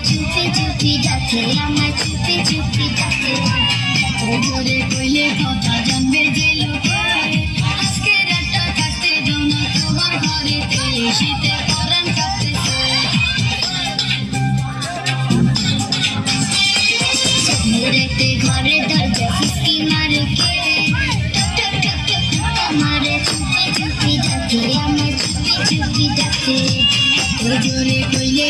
চুপি চুপি ডাকে, আমায় চুপি চুপি ডাকে। জোরে কইলে কথা জানবে যে লোকে, আজকে রাতটা কাটতে দাও না তোমার ঘরেতে, শীতে পরাণ কাঁপতেছে। মেরেতে ঘরের দরজা ফিসকি মারে কে, টক টক টক টক মারে চুপি চুপি ডাকে, আমায় চুপি চুপি ডাকে। জোরে কইলে